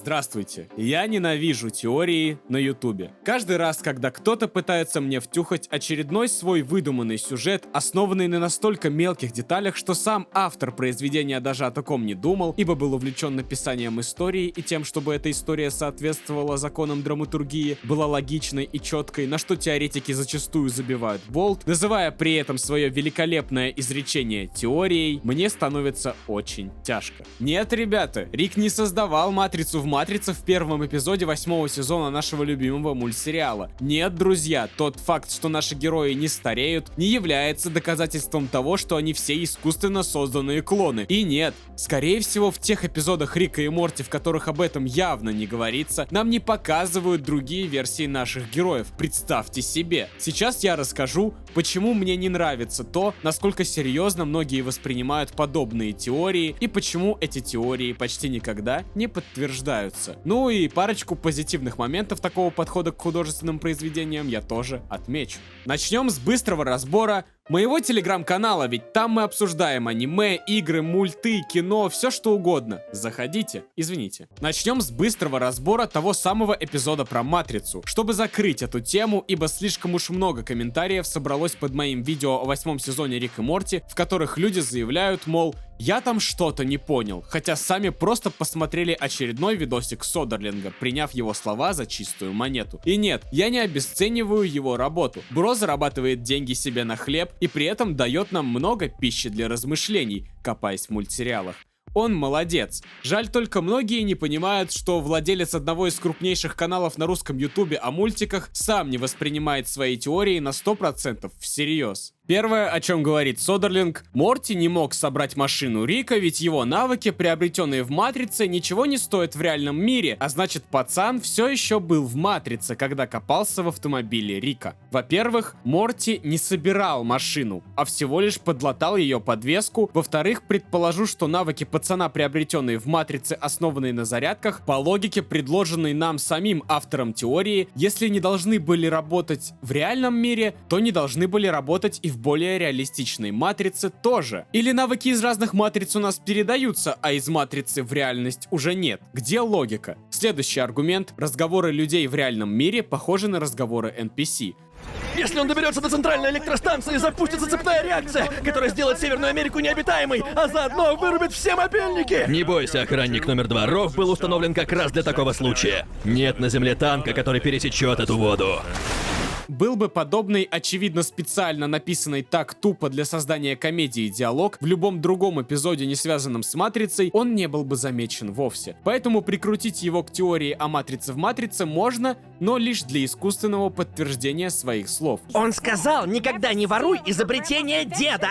Здравствуйте, я ненавижу теории на ютубе. Каждый раз, когда кто-то пытается мне втюхать очередной свой выдуманный сюжет, основанный на настолько мелких деталях, что сам автор произведения даже о таком не думал, ибо был увлечен написанием истории и тем, чтобы эта история соответствовала законам драматургии, была логичной и четкой, на что теоретики зачастую забивают болт, называя при этом свое великолепное изречение теорией, мне становится очень тяжко. Нет, ребята, Рик не создавал матрицу в «Матрице» в первом эпизоде 8-го сезона нашего любимого мультсериала. Нет, друзья, тот факт, что наши герои не стареют, не является доказательством того, что они все искусственно созданные клоны. И нет, скорее всего, в тех эпизодах Рика и Морти, в которых об этом явно не говорится, нам не показывают другие версии наших героев. Представьте себе. Сейчас я расскажу, почему мне не нравится то, насколько серьезно многие воспринимают подобные теории и почему эти теории почти никогда не подтверждаются. Ну и парочку позитивных моментов такого подхода к художественным произведениям я тоже отмечу. Начнем с быстрого разбора моего телеграм-канала, ведь там мы обсуждаем аниме, игры, мульты, кино, все что угодно. Заходите, извините. Начнем с быстрого разбора того самого эпизода про Матрицу, чтобы закрыть эту тему, ибо слишком уж много комментариев собралось под моим видео о 8-м сезоне Рик и Морти, в которых люди заявляют, мол, я там что-то не понял, хотя сами просто посмотрели очередной видосик Содерлинга, приняв его слова за чистую монету. И нет, я не обесцениваю его работу. Бро зарабатывает деньги себе на хлеб и при этом дает нам много пищи для размышлений, копаясь в мультсериалах. Он молодец. Жаль, только многие не понимают, что владелец одного из крупнейших каналов на русском ютубе о мультиках сам не воспринимает свои теории на 100% всерьез. Первое, о чем говорит Содерлинг, Морти не мог собрать машину Рика, ведь его навыки, приобретенные в Матрице, ничего не стоят в реальном мире, а значит, пацан все еще был в Матрице, когда копался в автомобиле Рика. Во-первых, Морти не собирал машину, а всего лишь подлатал ее подвеску. Во-вторых, предположу, что навыки пацана, приобретенные в Матрице, основанные на зарядках, по логике, предложенной нам самим автором теории, если не должны были работать в реальном мире, то не должны были работать и в более реалистичной Матрице тоже. Или навыки из разных матриц у нас передаются, а из Матрицы в реальность уже нет. Где логика? Следующий аргумент. Разговоры людей в реальном мире похожи на разговоры NPC. Если он доберется до центральной электростанции, запустится цепная реакция, которая сделает Северную Америку необитаемой, а заодно вырубит все мобильники! Не бойся, охранник номер 2. Ров был установлен как раз для такого случая. Нет на Земле танка, который пересечет эту воду. Был бы подобный, очевидно специально написанный так тупо для создания комедии диалог в любом другом эпизоде, не связанном с Матрицей, он не был бы замечен вовсе. Поэтому прикрутить его к теории о Матрице в Матрице можно, но лишь для искусственного подтверждения своих слов. Он сказал, никогда не воруй изобретение деда!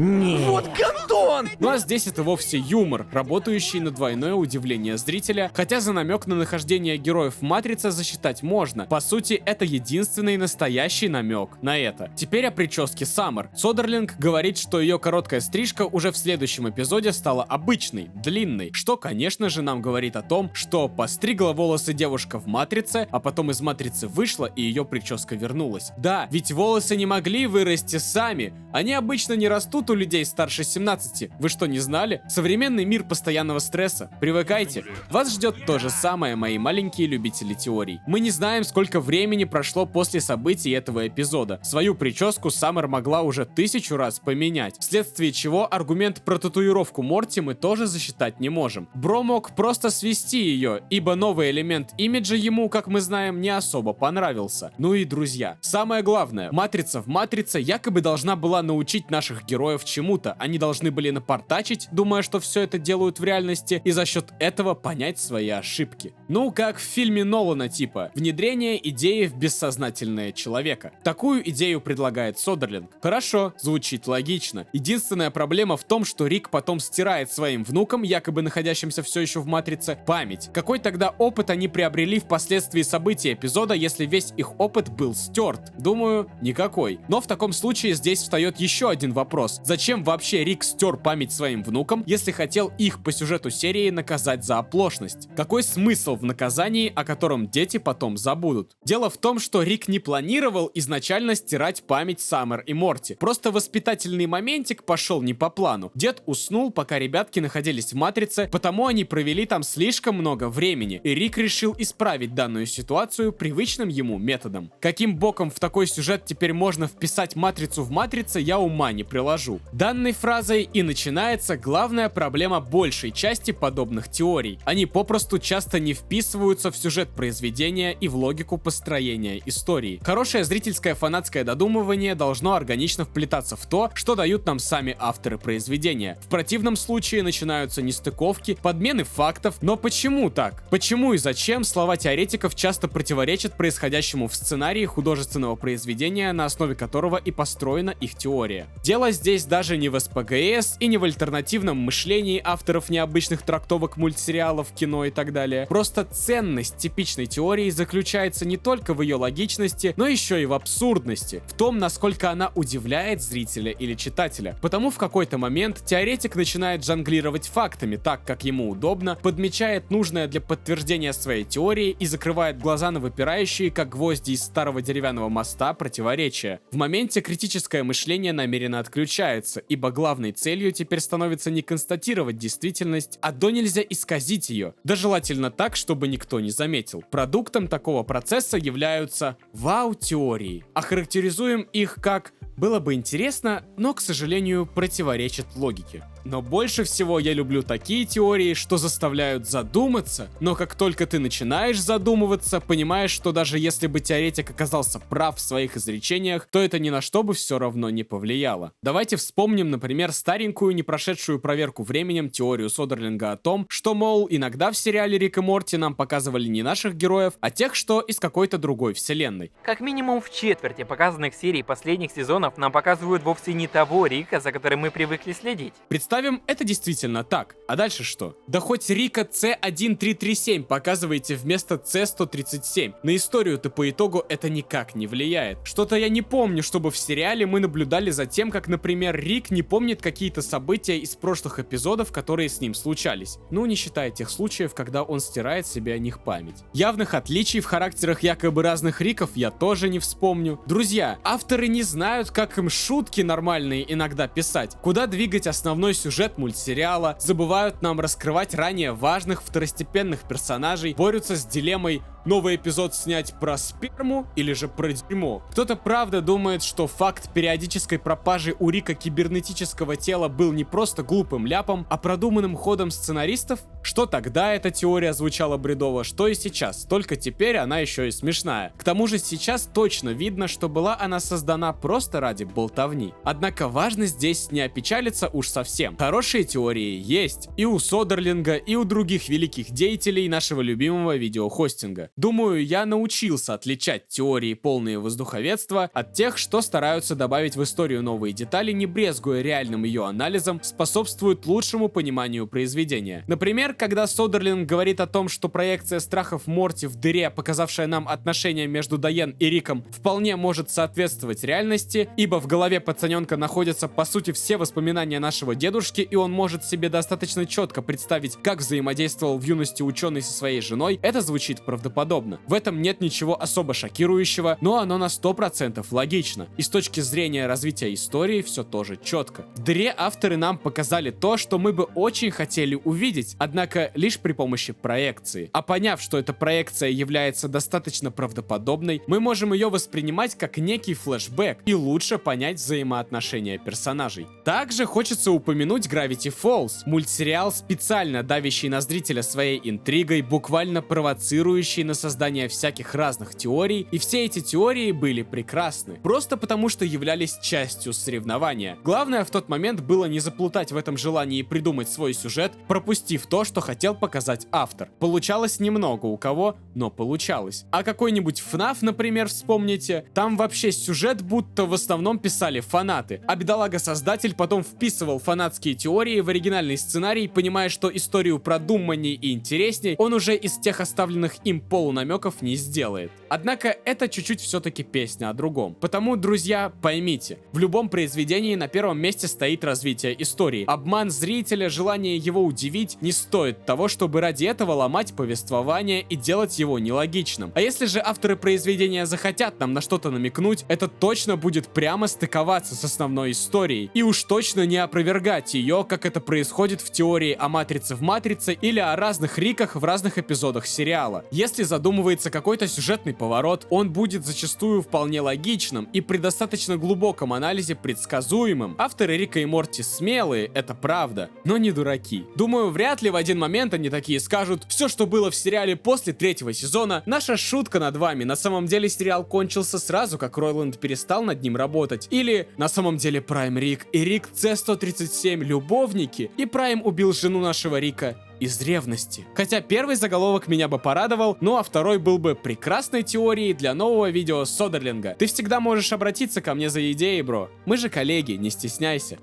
Нет. Вот гандон! Ну а здесь это вовсе юмор, работающий на двойное удивление зрителя, хотя за намек на нахождение героев в Матрице засчитать можно. По сути, это единственный настоящий намек на это. Теперь о прическе Саммер. Содерлинг говорит, что ее короткая стрижка уже в следующем эпизоде стала обычной, длинной, что, конечно же, нам говорит о том, что постригла волосы девушка в Матрице, а потом из Матрицы вышла и ее прическа вернулась. Да, ведь волосы не могли вырасти сами, они обычно не растут у людей старше 17. Вы что, не знали? Современный мир постоянного стресса. Привыкайте. Вас ждет то же самое, мои маленькие любители теорий. Мы не знаем, сколько времени прошло после событий этого эпизода. Свою прическу Саммер могла уже 1000 раз поменять. Вследствие чего аргумент про татуировку Морти мы тоже засчитать не можем. Бро мог просто свести ее, ибо новый элемент имиджа ему, как мы знаем, не особо понравился. Ну и друзья, самое главное, Матрица в Матрице якобы должна была научить наших героев чему-то. Они должны были напортачить, думая, что все это делают в реальности, и за счет этого понять свои ошибки. Ну, как в фильме Нолана типа «Внедрение идеи в бессознательное человека». Такую идею предлагает Содерлинг. Хорошо, звучит логично. Единственная проблема в том, что Рик потом стирает своим внукам, якобы находящимся все еще в Матрице, память. Какой тогда опыт они приобрели впоследствии событий эпизода, если весь их опыт был стерт? Думаю, никакой. Но в таком случае здесь встает еще один вопрос. вопрос. Зачем вообще Рик стер память своим внукам, если хотел их по сюжету серии наказать за оплошность? Какой смысл в наказании, о котором дети потом забудут? Дело в том, что Рик не планировал изначально стирать память Саммер и Морти. Просто воспитательный моментик пошел не по плану. Дед уснул, пока ребятки находились в Матрице, потому они провели там слишком много времени, и Рик решил исправить данную ситуацию привычным ему методом. Каким боком в такой сюжет теперь можно вписать Матрицу в Матрице, я ума не приложу. Данной фразой и начинается главная проблема большей части подобных теорий. Они попросту часто не вписываются в сюжет произведения и в логику построения истории. Хорошее зрительское фанатское додумывание должно органично вплетаться в то, что дают нам сами авторы произведения. В противном случае начинаются нестыковки, подмены фактов. Но почему так? Почему и зачем слова теоретиков часто противоречат происходящему в сценарии художественного произведения, на основе которого и построена их теория? Дело здесь даже не в СПГС и не в альтернативном мышлении авторов необычных трактовок мультсериалов, кино и так далее. Просто ценность типичной теории заключается не только в ее логичности, но еще и в абсурдности, в том, насколько она удивляет зрителя или читателя. Потому в какой-то момент теоретик начинает жонглировать фактами так, как ему удобно, подмечает нужное для подтверждения своей теории и закрывает глаза на выпирающие, как гвозди из старого деревянного моста, противоречия. В моменте критическое мышление намеренно отключается, ибо главной целью теперь становится не констатировать действительность, а до нельзя исказить ее, да желательно так, чтобы никто не заметил. Продуктом такого процесса являются вау-теории. Охарактеризуем их как «было бы интересно, но, к сожалению, противоречит логике». Но больше всего я люблю такие теории, что заставляют задуматься, но как только ты начинаешь задумываться, понимаешь, что даже если бы теоретик оказался прав в своих изречениях, то это ни на что бы все равно не повлияло. Давайте вспомним, например, старенькую, не прошедшую проверку временем теорию Содерлинга о том, что, мол, иногда в сериале Рик и Морти нам показывали не наших героев, а тех, что из какой-то другой вселенной. Как минимум в четверти показанных серий последних сезонов нам показывают вовсе не того Рика, за которым мы привыкли следить. Представим, это действительно так. А дальше что? Да хоть Рика C1337 показываете вместо C137. На историю-то по итогу это никак не влияет. Что-то я не помню, чтобы в сериале мы наблюдали за тем, как, например, Рик не помнит какие-то события из прошлых эпизодов, которые с ним случались. Ну, не считая тех случаев, когда он стирает себе о них память. Явных отличий в характерах якобы разных Риков я тоже не вспомню. Друзья, авторы не знают, как им шутки нормальные иногда писать, куда двигать основной сюжет мультсериала, забывают нам раскрывать ранее важных второстепенных персонажей, борются с дилеммой: новый эпизод снять про сперму или же про дерьмо. Кто-то правда думает, что факт периодической пропажи у Рика кибернетического тела был не просто глупым ляпом, а продуманным ходом сценаристов? Что тогда эта теория звучала бредово, что и сейчас, только теперь она еще и смешная. К тому же сейчас точно видно, что была она создана просто ради болтовни. Однако важно здесь не опечалиться уж совсем. Хорошие теории есть и у Содерлинга, и у других великих деятелей нашего любимого видеохостинга. Думаю, я научился отличать теории полные воздуховедства от тех, что стараются добавить в историю новые детали, не брезгуя реальным ее анализом, способствуют лучшему пониманию произведения. Например, когда Содерлинг говорит о том, что проекция страхов Морти в дыре, показавшая нам отношения между Дайен и Риком, вполне может соответствовать реальности, ибо в голове пацаненка находятся по сути все воспоминания нашего дедушки, и он может себе достаточно четко представить, как взаимодействовал в юности ученый со своей женой, это звучит правдоподобно. В этом нет ничего особо шокирующего, но оно на 100% логично. И с точки зрения развития истории все тоже четко. В дыре авторы нам показали то, что мы бы очень хотели увидеть, однако лишь при помощи проекции. А поняв, что эта проекция является достаточно правдоподобной, мы можем ее воспринимать как некий флешбэк и лучше понять взаимоотношения персонажей. Также хочется упомянуть Gravity Falls, мультсериал, специально давящий на зрителя своей интригой, буквально провоцирующий на создание всяких разных теорий, и все эти теории были прекрасны, просто потому что являлись частью соревнования. Главное в тот момент было не заплутать в этом желании придумать свой сюжет, пропустив то, что хотел показать автор. Получалось немного у кого, но получалось. А какой-нибудь FNAF, например, вспомните, там вообще сюжет будто в основном писали фанаты, а бедолага-создатель потом вписывал фанатские теории в оригинальный сценарий, понимая, что историю продуманней и интересней он уже из тех оставленных им полунамеков не сделает. Однако это чуть-чуть все-таки песня о другом. Потому, друзья, поймите, в любом произведении на первом месте стоит развитие истории. Обман зрителя, желание его удивить не стоит того, чтобы ради этого ломать повествование и делать его нелогичным. А если же авторы произведения захотят нам на что-то намекнуть, это точно будет прямо стыковаться с основной историей. И уж точно не опровергать ее, как это происходит в теории о матрице в матрице или о разных Риках в разных эпизодах сериала. Если задумывается какой-то сюжетный поворот, он будет зачастую вполне логичным и при достаточно глубоком анализе предсказуемым. Авторы Рика и Морти смелые, это правда, но не дураки. Думаю, вряд ли в один момент они такие скажут: все, что было в сериале после 3-го сезона, наша шутка над вами. На самом деле сериал кончился сразу, как Ройланд перестал над ним работать. Или на самом деле Прайм Рик и Рик С-137 любовники, и Прайм убил жену нашего Рика из ревности. Хотя первый заголовок меня бы порадовал, ну а второй был бы прекрасной теорией для нового видео Содерлинга. Ты всегда можешь обратиться ко мне за идеей, бро. Мы же коллеги, не стесняйся.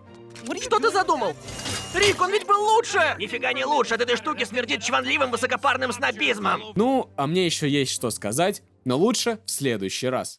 Что ты задумал? Рик, он ведь был лучше! Нифига не лучше, от этой штуки смердит чванливым высокопарным снобизмом. Ну, а мне еще есть что сказать, но лучше в следующий раз.